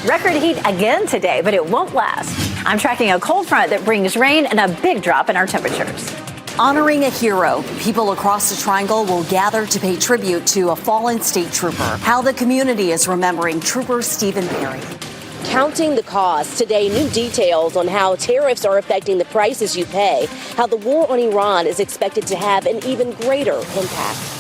Record heat again today, but it won't last. I'm tracking a cold front that brings rain and a big drop in our temperatures. Honoring a hero, people across the Triangle will gather to pay tribute to a fallen state trooper. How the community is remembering Trooper Stephen Perry. Counting the cost. Today, new details on how tariffs are affecting the prices you pay, how the war on Iran is expected to have an even greater impact.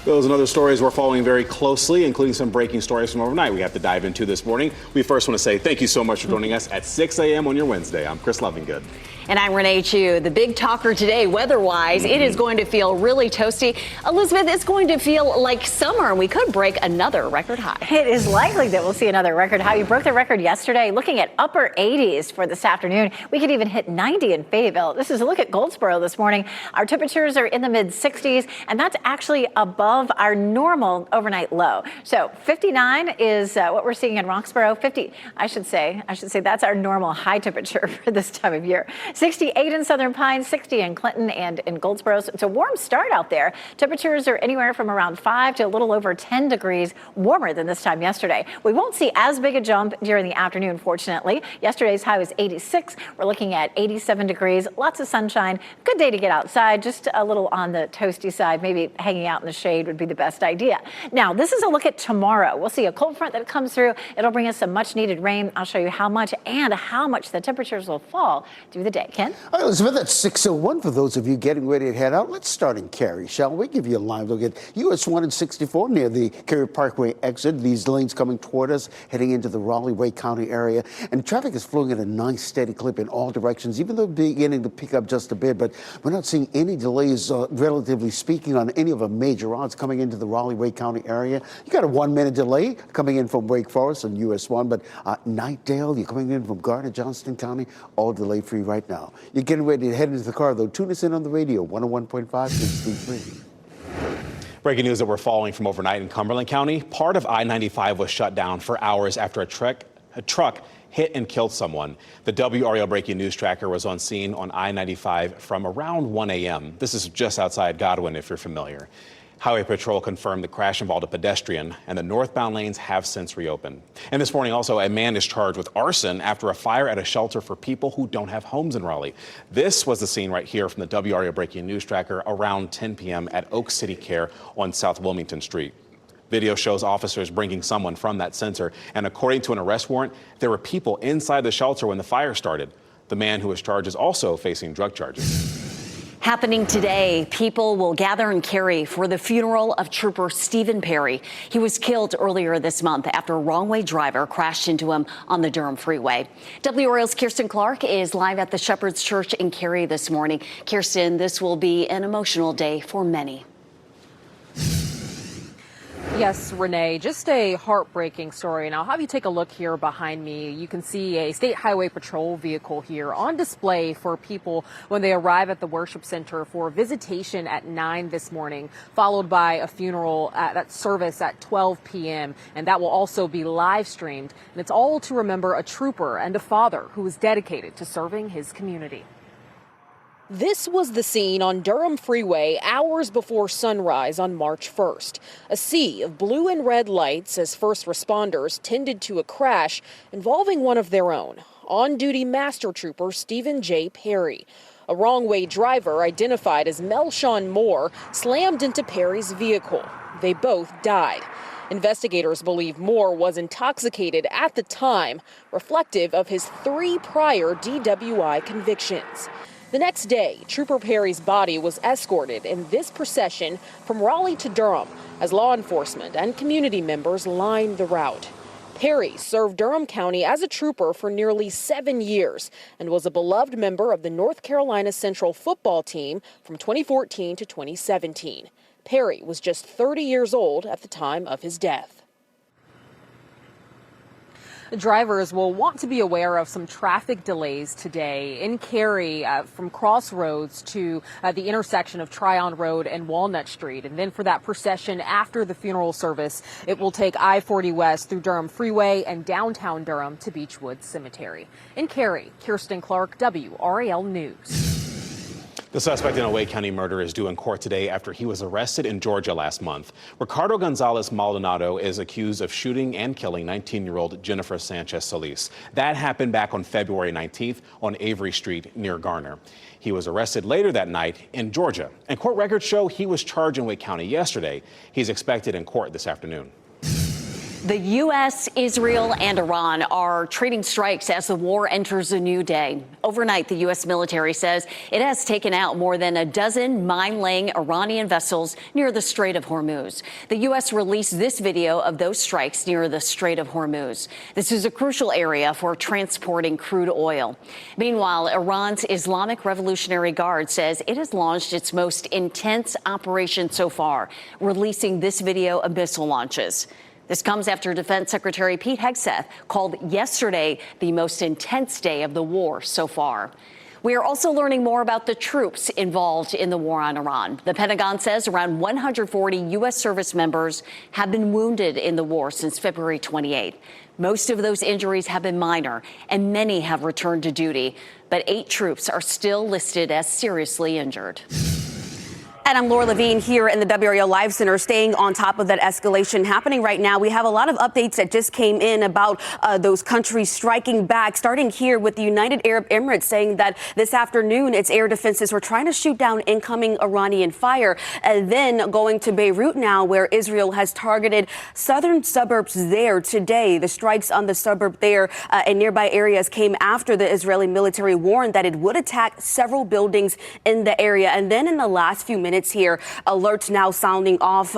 Those and other stories we're following very closely, including some breaking stories from overnight we have to dive into this morning. We first want to say thank you so much for joining us at 6 a.m. on your Wednesday. I'm Chris Lovingood. And I'm Renee Chu. The big talker today, weather-wise, it is going to feel really toasty. Elizabeth, it's going to feel like summer, and we could break another record high. It is likely that we'll see another record high. We broke the record yesterday, looking at upper 80s for this afternoon. We could even hit 90 in Fayetteville. This is a look at Goldsboro this morning. Our temperatures are in the mid-60s, and that's actually above our normal overnight low. So 59 is what we're seeing in Roxborough. 50, I should say that's our normal high temperature for this time of year. 68 in Southern Pines, 60 in Clinton and in Goldsboro. So it's a warm start out there. Temperatures are anywhere from around 5 to a little over 10 degrees warmer than this time yesterday. We won't see as big a jump during the afternoon, fortunately. Yesterday's high was 86. We're looking at 87 degrees, lots of sunshine. Good day to get outside, just a little on the toasty side. Maybe hanging out in the shade would be the best idea. Now, this is a look at tomorrow. We'll see a cold front that comes through. It'll bring us some much needed rain. I'll show you how much and how much the temperatures will fall through the day. Ken? All right, Elizabeth, that's 6:01 for those of you getting ready to head out. Let's start in Cary, shall we? Give you a live look at US 164 near the Cary Parkway exit. These lanes coming toward us, heading into the Raleigh-Wake County area. And traffic is flowing at a nice steady clip in all directions, even though beginning to pick up just a bit. But we're not seeing any delays, relatively speaking, on any of our major routes coming into the Raleigh-Wake County area. You got a 1-minute delay coming in from Wake Forest on US 1, but Knightdale, you're coming in from Gardner, Johnston County, all delay free right now. You're getting ready to head into the car, though. Tune us in on the radio, 101.5, HD3. Breaking news that we're following from overnight in Cumberland County. Part of I-95 was shut down for hours after a truck hit and killed someone. The WRAL breaking news tracker was on scene on I-95 from around 1 a.m. This is just outside Godwin, if you're familiar. Highway Patrol confirmed the crash involved a pedestrian, and the northbound lanes have since reopened. And this morning also, a man is charged with arson after a fire at a shelter for people who don't have homes in Raleigh. This was the scene right here from the WRAL breaking news tracker around 10 p.m. at Oak City Care on South Wilmington Street. Video shows officers bringing someone from that center, and according to an arrest warrant, there were people inside the shelter when the fire started. The man who was charged is also facing drug charges. Happening today, people will gather in Cary for the funeral of Trooper Stephen Perry. He was killed earlier this month after a wrong-way driver crashed into him on the Durham Freeway. WRAL's Kirsten Clark is live at the Shepherd's Church in Cary this morning. Kirsten, this will be an emotional day for many. Yes, Renee, just a heartbreaking story. And I'll have you take a look here behind me. You can see a State Highway Patrol vehicle here on display for people when they arrive at the worship center for visitation at 9 this morning, followed by a funeral at service at 12 p.m. And that will also be live streamed. And it's all to remember a trooper and a father who was dedicated to serving his community. This was the scene on Durham Freeway hours before sunrise on March 1st. A sea of blue and red lights as first responders tended to a crash involving one of their own, on-duty Master Trooper Stephen J. Perry. A wrong-way driver identified as Melshawn Moore slammed into Perry's vehicle. They both died. Investigators believe Moore was intoxicated at the time, reflective of his 3 prior DWI convictions. The next day, Trooper Perry's body was escorted in this procession from Raleigh to Durham as law enforcement and community members lined the route. Perry served Durham County as a trooper for nearly 7 years and was a beloved member of the North Carolina Central football team from 2014 to 2017. Perry was just 30 years old at the time of his death. Drivers will want to be aware of some traffic delays today in Cary from Crossroads to the intersection of Tryon Road and Walnut Street. And then for that procession after the funeral service, it will take I-40 West through Durham Freeway and downtown Durham to Beechwood Cemetery. In Cary, Kirsten Clark, WRAL News. The suspect in a Wake County murder is due in court today after he was arrested in Georgia last month. Ricardo Gonzalez Maldonado is accused of shooting and killing 19-year-old Jennifer Sanchez Solis. That happened back on February 19th on Avery Street near Garner. He was arrested later that night in Georgia, and court records show he was charged in Wake County yesterday. He's expected in court this afternoon. The U.S., Israel, and Iran are trading strikes as the war enters a new day. Overnight, the U.S. military says it has taken out more than a dozen mine-laying Iranian vessels near the Strait of Hormuz. The U.S. released this video of those strikes near the Strait of Hormuz. This is a crucial area for transporting crude oil. Meanwhile, Iran's Islamic Revolutionary Guard says it has launched its most intense operation so far, releasing this video of missile launches. This comes after Defense Secretary Pete Hegseth called yesterday the most intense day of the war so far. We are also learning more about the troops involved in the war on Iran. The Pentagon says around 140 U.S. service members have been wounded in the war since February 28. Most of those injuries have been minor, and many have returned to duty. But 8 troops are still listed as seriously injured. And I'm Laura Levine here in the WRAL Live Center, staying on top of that escalation happening right now. We have a lot of updates that just came in about those countries striking back, starting here with the United Arab Emirates saying that this afternoon its air defenses were trying to shoot down incoming Iranian fire. And then going to Beirut now, where Israel has targeted southern suburbs there today. The strikes on the suburb there and nearby areas came after the Israeli military warned that it would attack several buildings in the area. And then in the last few minutes here, alerts now sounding off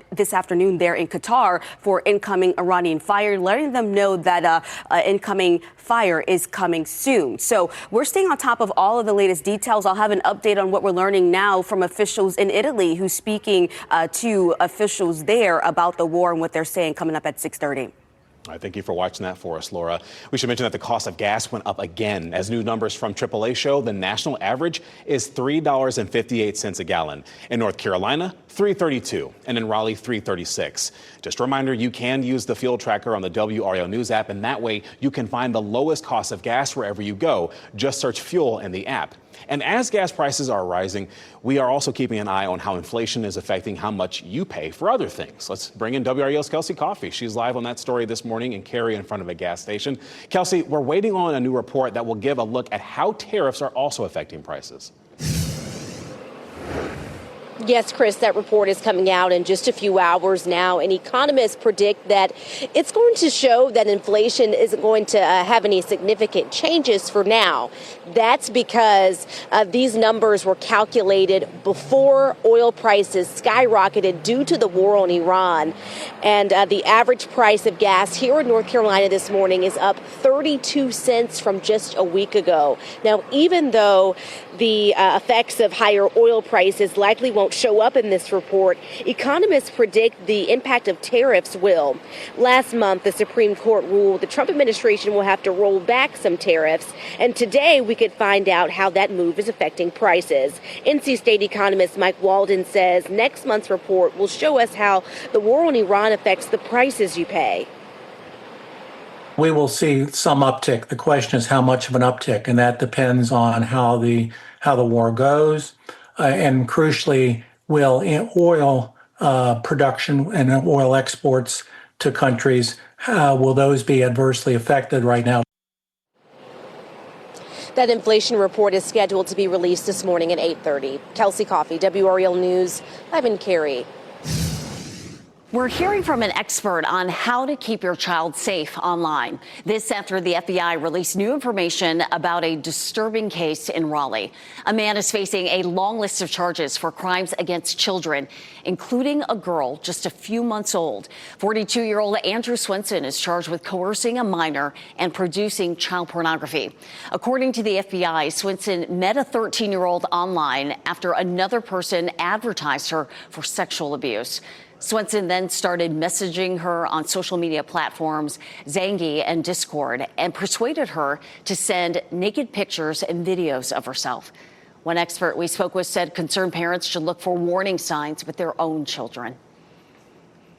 this afternoon there in Qatar for incoming Iranian fire, letting them know that incoming fire is coming soon. So we're staying on top of all of the latest details. I'll have an update on what we're learning now from officials in Italy who's speaking to officials there about the war and what they're saying coming up at 6:30. All right, thank you for watching that for us, Laura. We should mention that the cost of gas went up again. As new numbers from AAA show, the national average is $3.58 a gallon. In North Carolina, $3.32, and in Raleigh, $3.36. Just a reminder, you can use the fuel tracker on the WRAL News app, and that way you can find the lowest cost of gas wherever you go. Just search fuel in the app. And as gas prices are rising, we are also keeping an eye on how inflation is affecting how much you pay for other things. Let's bring in WRAL's Kelsey Coffey. She's live on that story this morning in Cary in front of a gas station. Kelsey, we're waiting on a new report that will give a look at how tariffs are also affecting prices. Yes, Chris, that report is coming out in just a few hours now, and economists predict that it's going to show that inflation isn't going to have any significant changes for now. That's because these numbers were calculated before oil prices skyrocketed due to the war on Iran. And the average price of gas here in North Carolina this morning is up 32 cents from just a week ago. Now, even though the effects of higher oil prices likely won't show up in this report, economists predict the impact of tariffs will. Last month, the Supreme Court ruled the Trump administration will have to roll back some tariffs, and today we could find out how that move is affecting prices. NC State economist Mike Walden says next month's report will show us how the war on Iran affects the prices you pay. We will see some uptick. The question is how much of an uptick, and that depends on how the war goes, and crucially, will oil production and oil exports to countries, will those be adversely affected right now? That inflation report is scheduled to be released this morning at 8:30. Kelsey Coffey, WRAL News, live in Cary. We're hearing from an expert on how to keep your child safe online. This after the FBI released new information about a disturbing case in Raleigh. A man is facing a long list of charges for crimes against children, including a girl just a few months old. 42-year-old Andrew Swenson is charged with coercing a minor and producing child pornography. According to the FBI, Swenson met a 13-year-old online after another person advertised her for sexual abuse. Swenson then started messaging her on social media platforms, Zangi and Discord, and persuaded her to send naked pictures and videos of herself. One expert we spoke with said concerned parents should look for warning signs with their own children.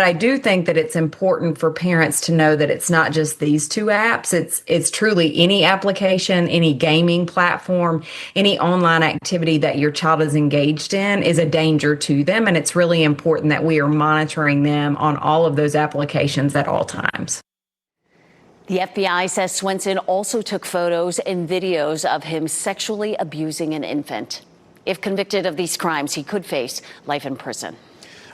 I do think that it's important for parents to know that it's not just these two apps. It's truly any application, any gaming platform, any online activity that your child is engaged in is a danger to them. And it's really important that we are monitoring them on all of those applications at all times. The FBI says Swenson also took photos and videos of him sexually abusing an infant. If convicted of these crimes, he could face life in prison.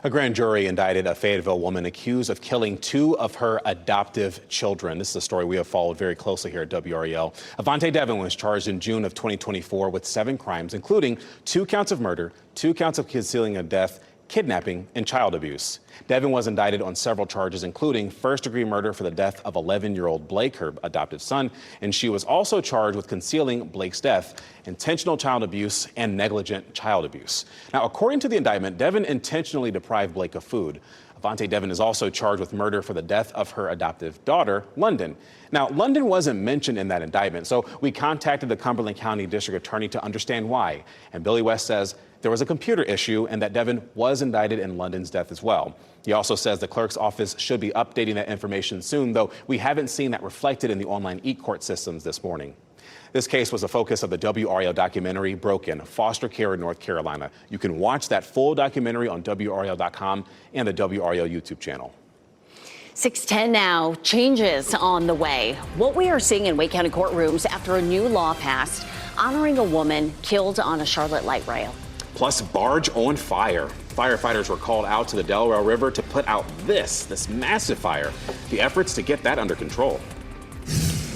A grand jury indicted a Fayetteville woman accused of killing two of her adoptive children. This is a story we have followed very closely here at WRAL. Avante Devin was charged in June of 2024 with 7 crimes, including 2 counts of murder, 2 counts of concealing a death, kidnapping, and child abuse. Devin was indicted on several charges, including first-degree murder for the death of 11-year-old Blake, her adopted son, and she was also charged with concealing Blake's death, intentional child abuse, and negligent child abuse. Now, according to the indictment, Devin intentionally deprived Blake of food. Avante Devin is also charged with murder for the death of her adoptive daughter, London. Now, London wasn't mentioned in that indictment, so we contacted the Cumberland County District Attorney to understand why. And Billy West says there was a computer issue and that Devin was indicted in London's death as well. He also says the clerk's office should be updating that information soon, though we haven't seen that reflected in the online e-court systems this morning. This case was a focus of the WRAL documentary Broken, Foster Care in North Carolina. You can watch that full documentary on WRAL.com and the WRAL YouTube channel. 6:10 now, changes on the way. What we are seeing in Wake County courtrooms after a new law passed honoring a woman killed on a Charlotte light rail. Plus, barge on fire. Firefighters were called out to the Delaware River to put out this massive fire. The efforts to get that under control.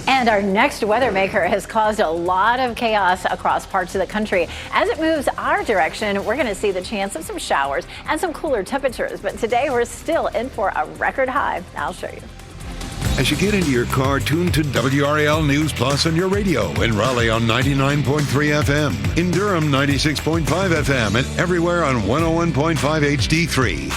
And our next weather maker has caused a lot of chaos across parts of the country. As it moves our direction, we're going to see the chance of some showers and some cooler temperatures. But today we're still in for a record high. I'll show you. As you get into your car, tune to WRAL News Plus on your radio. In Raleigh on 99.3 FM. In Durham, 96.5 FM. And everywhere on 101.5 HD3.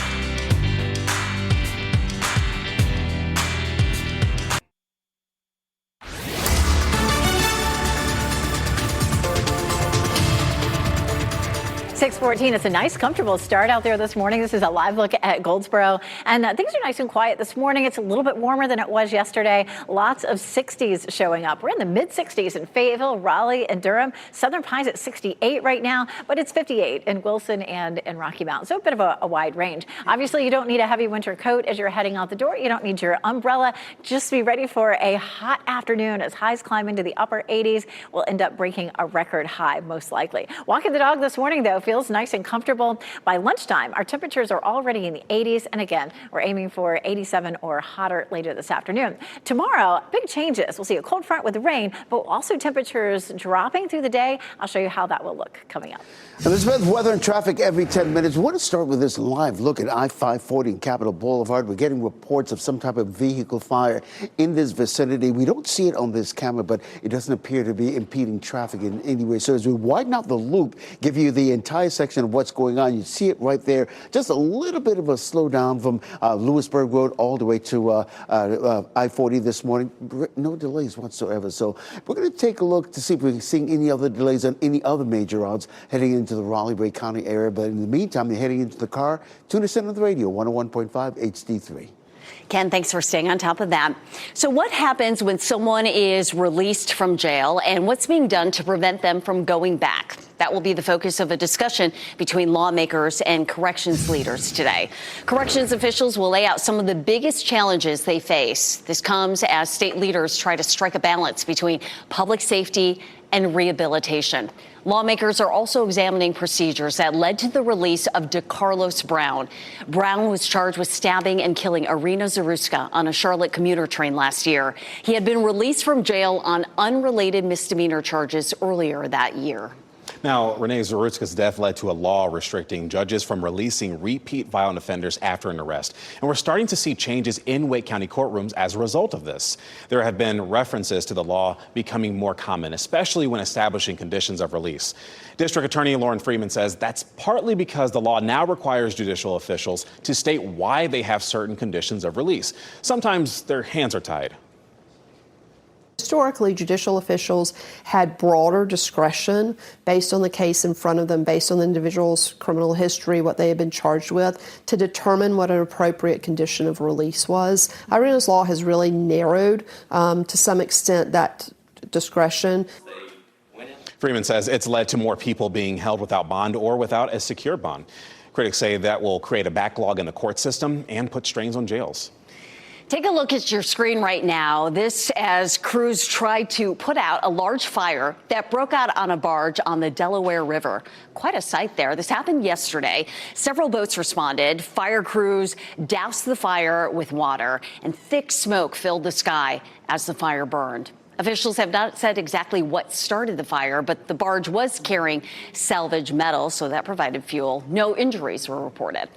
6:14. It's a nice, comfortable start out there this morning. This is a live look at Goldsboro. And things are nice and quiet this morning. It's a little bit warmer than it was yesterday. Lots of 60s showing up. We're in the mid-60s in Fayetteville, Raleigh, and Durham. Southern Pines at 68 right now, but it's 58 in Wilson and in Rocky Mount. So a bit of a wide range. Obviously, you don't need a heavy winter coat as you're heading out the door. You don't need your umbrella. Just be ready for a hot afternoon as highs climb into the upper 80s. We'll end up breaking a record high, most likely. Walking the dog this morning, though, feels nice and comfortable. By lunchtime, our temperatures are already in the 80s. And again, we're aiming for 87 or hotter later this afternoon. Tomorrow, big changes. We'll see a cold front with rain, but also temperatures dropping through the day. I'll show you how that will look coming up. Elizabeth, weather and traffic every 10 minutes. We want to start with this live look at I-540 and Capitol Boulevard. We're getting reports of some type of vehicle fire in this vicinity. We don't see it on this camera, but it doesn't appear to be impeding traffic in any way. So as we widen out the loop, give you the entire section of what's going on, you see it right there. Just a little bit of a slowdown from Lewisburg Road all the way to I-40 this morning. No delays whatsoever. So we're going to take a look to see if we're seeing any other delays on any other major routes heading into the Raleigh-Wake County area. But in the meantime, you're heading into the car. Tune us in on the radio, 101.5 HD3. Ken, thanks for staying on top of that. So what happens when someone is released from jail and what's being done to prevent them from going back? That will be the focus of a discussion between lawmakers and corrections leaders today. Corrections officials will lay out some of the biggest challenges they face. This comes as state leaders try to strike a balance between public safety and rehabilitation. Lawmakers are also examining procedures that led to the release of DeCarlos Brown. Brown was charged with stabbing and killing Irina Zaruska on a Charlotte commuter train last year. He had been released from jail on unrelated misdemeanor charges earlier that year. Now, Renee Zarutsky's death led to a law restricting judges from releasing repeat violent offenders after an arrest. And we're starting to see changes in Wake County courtrooms as a result of this. There have been references to the law becoming more common, especially when establishing conditions of release. District Attorney Lauren Freeman says that's partly because the law now requires judicial officials to state why they have certain conditions of release. Sometimes their hands are tied. Historically, judicial officials had broader discretion based on the case in front of them, based on the individual's criminal history, what they had been charged with, to determine what an appropriate condition of release was. Irena's law has really narrowed, to some extent, that discretion. Freeman says it's led to more people being held without bond or without a secure bond. Critics say that will create a backlog in the court system and put strains on jails. Take a look at your screen right now. This as crews tried to put out a large fire that broke out on a barge on the Delaware River. Quite a sight there. This happened yesterday. Several boats responded. Fire crews doused the fire with water, and thick smoke filled the sky as the fire burned. Officials have not said exactly what started the fire, but the barge was carrying salvage metal, so that provided fuel. No injuries were reported.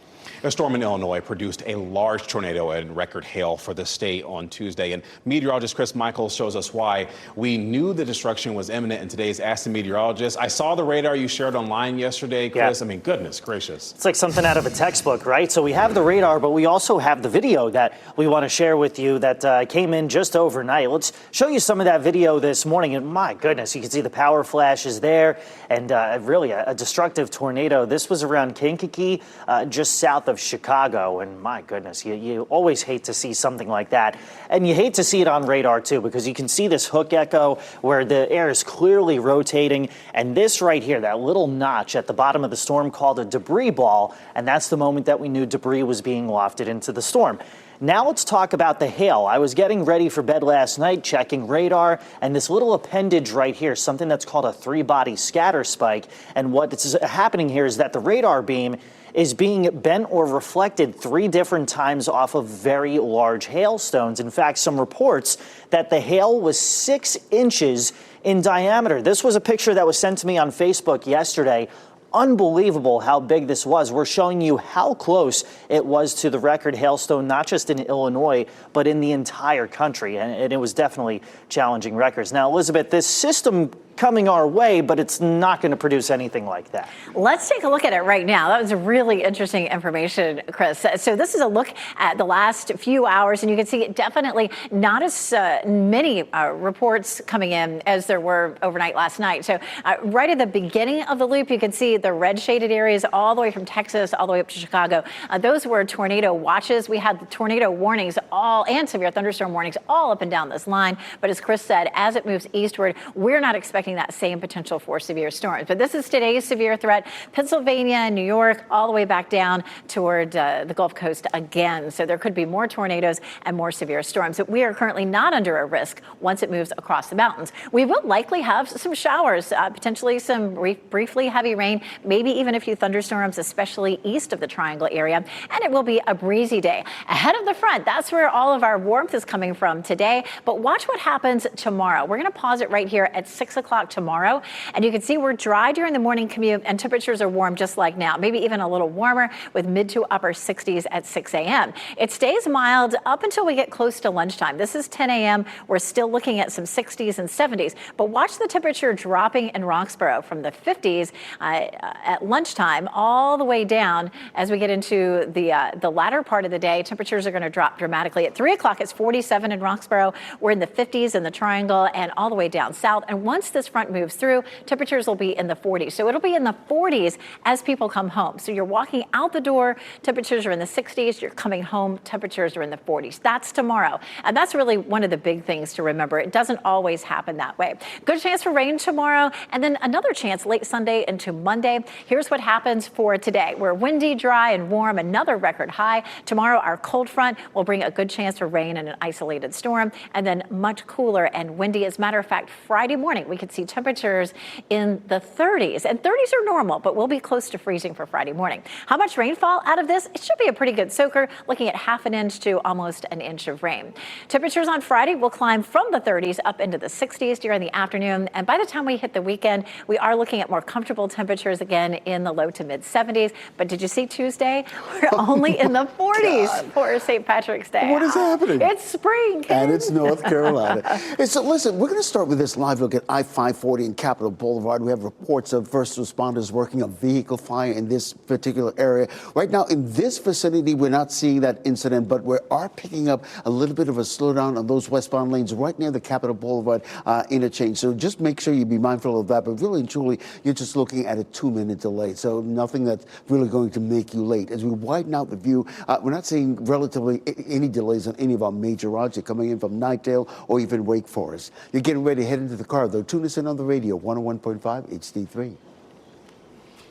A storm in Illinois produced a large tornado and record hail for the state on Tuesday. And meteorologist Chris Michaels shows us why. We knew the destruction was imminent in today's Ask the Meteorologist. I saw the radar you shared online yesterday, Chris. Yeah. I mean, goodness gracious. It's like something out of a textbook, right? So we have the radar, but we also have the video that we want to share with you that came in just overnight. Let's show you some of that video this morning. And my goodness, you can see the power flashes there and really a destructive tornado. This was around Kankakee, just south of Chicago, and my goodness, you always hate to see something like that, and you hate to see it on radar too, because you can see this hook echo where the air is clearly rotating, and this right here, that little notch at the bottom of the storm called a debris ball, and that's the moment that we knew debris was being wafted into the storm. Now let's talk about the hail. I was getting ready for bed last night, checking radar, and this little appendage right here, something that's called a three-body scatter spike, and what's happening here is that the radar beam is being bent or reflected 3 different times off of very large hailstones. In fact, some reports that the hail was 6 inches in diameter. This was a picture that was sent to me on Facebook yesterday. Unbelievable how big this was. We're showing you how close it was to the record hailstone, not just in Illinois, but in the entire country. And it was definitely challenging records. Now, Elizabeth, this system coming our way, but it's not going to produce anything like that. Let's take a look at it right now. That was really interesting information, Chris. So this is a look at the last few hours, and you can see definitely not as many reports coming in as there were overnight last night. So right at the beginning of the loop, you can see the red shaded areas all the way from Texas all the way up to Chicago. Those were tornado watches. We had the tornado warnings and severe thunderstorm warnings all up and down this line. But as Chris said, as it moves eastward, we're not expecting that same potential for severe storms. But this is today's severe threat. Pennsylvania, New York, all the way back down toward the Gulf Coast again. So there could be more tornadoes and more severe storms. But we are currently not under a risk once it moves across the mountains. We will likely have some showers, potentially some briefly heavy rain, maybe even a few thunderstorms, especially east of the Triangle area. And it will be a breezy day. Ahead of the front, that's where all of our warmth is coming from today. But watch what happens tomorrow. We're going to pause it right here at 6 o'clock tomorrow. And you can see we're dry during the morning commute and temperatures are warm just like now, maybe even a little warmer with mid to upper 60s at 6 a.m. It stays mild up until we get close to lunchtime. This is 10 a.m. We're still looking at some 60s and 70s, but watch the temperature dropping in Roxborough from the 50s at lunchtime all the way down as we get into the latter part of the day. Temperatures are going to drop dramatically. At 3 o'clock, it's 47 in Roxborough. We're in the 50s in the Triangle and all the way down south. And once this front moves through, temperatures will be in the 40s. So it'll be in the 40s as people come home. So you're walking out the door, temperatures are in the 60s. You're coming home, temperatures are in the 40s. That's tomorrow. And that's really one of the big things to remember. It doesn't always happen that way. Good chance for rain tomorrow, and then another chance late Sunday into Monday. Here's what happens for today. We're windy, dry, and warm, another record high. Tomorrow, our cold front will bring a good chance for rain and an isolated storm, and then much cooler and windy. As a matter of fact, Friday morning, we could see temperatures in the 30s, and 30s are normal, but we'll be close to freezing for Friday morning. How much rainfall out of this? It should be a pretty good soaker, looking at half an inch to almost an inch of rain. Temperatures on Friday will climb from the 30s up into the 60s during the afternoon, and by the time we hit the weekend, we are looking at more comfortable temperatures again in the low to mid 70s. But did you see Tuesday? We're only in the 40s for St. Patrick's Day. What is happening? It's spring, kids. And it's North Carolina. And so listen, we're going to start with this live look at I-5 I-40 and Capitol Boulevard. We have reports of first responders working a vehicle fire in this particular area. Right now, in this vicinity, we're not seeing that incident, but we are picking up a little bit of a slowdown on those westbound lanes right near the Capitol Boulevard interchange. So just make sure you be mindful of that. But really and truly, you're just looking at a 2-minute delay. So nothing that's really going to make you late. As we widen out the view, we're not seeing relatively any delays on any of our major routes. You're coming in from Nightdale or even Wake Forest. You're getting ready to head into the car, though. Tune us in on the radio, 101.5 HD3.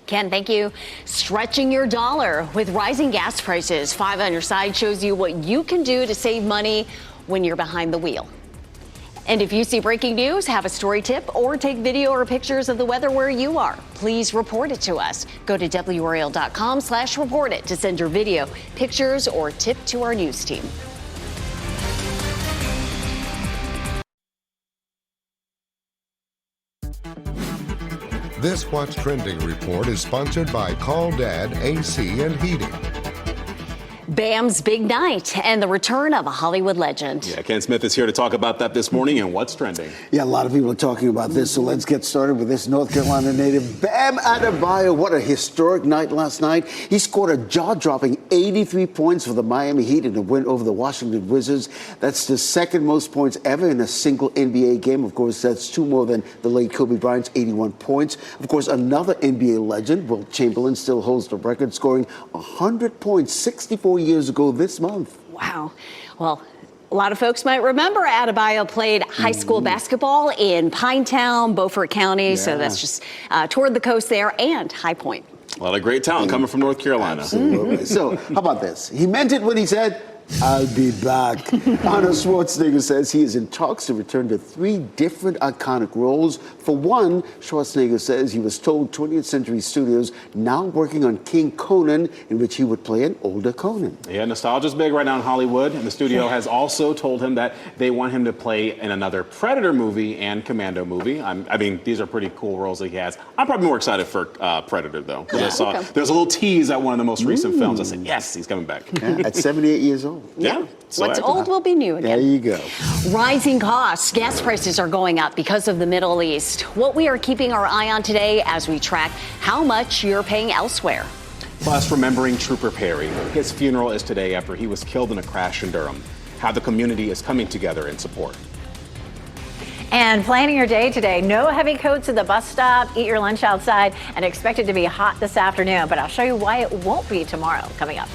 Ken, thank you. Stretching your dollar with rising gas prices. 5 on your side shows you what you can do to save money when you're behind the wheel. And if you see breaking news, have a story tip, or take video or pictures of the weather where you are, please report it to us. Go to WRAL.com/report it to send your video, pictures, or tip to our news team. This What's Trending report is sponsored by Call Dad AC and Heating. Bam's big night and the return of a Hollywood legend. Yeah, Ken Smith is here to talk about that this morning and what's trending. Yeah, a lot of people are talking about this, so let's get started with this North Carolina native, Bam Adebayo. What a historic night last night. He scored a jaw-dropping 83 points for the Miami Heat in a win over the Washington Wizards. That's the second most points ever in a single NBA game. Of course, that's 2 more than the late Kobe Bryant's 81 points. Of course, another NBA legend, Wilt Chamberlain, still holds the record, scoring 100 points 64 years ago this month. Wow. Well, a lot of folks might remember Adebayo played high school basketball in Pinetown, Beaufort County. So that's just toward the coast there, and High Point. A lot of great talent coming from North Carolina. Absolutely. So how about this? He meant it when he said, I'll be back. Arnold Schwarzenegger says he is in talks to return to 3 different iconic roles. For one, Schwarzenegger says he was told 20th Century Studios now working on King Conan, in which he would play an older Conan. Yeah, nostalgia's big right now in Hollywood, and the studio has also told him that they want him to play in another Predator movie and Commando movie. I mean, these are pretty cool roles that he has. I'm probably more excited for Predator, though, because I saw there's a little tease at one of the most recent films. I said, yes, he's coming back. At 78 years old. Yeah. So What's old will be new again. There you go. Rising costs. Gas prices are going up because of the Middle East. What we are keeping our eye on today as we track how much you're paying elsewhere. Plus, remembering Trooper Perry. His funeral is today after he was killed in a crash in Durham. How the community is coming together in support. And planning your day today. No heavy coats at the bus stop. Eat your lunch outside and expect it to be hot this afternoon. But I'll show you why it won't be tomorrow coming up.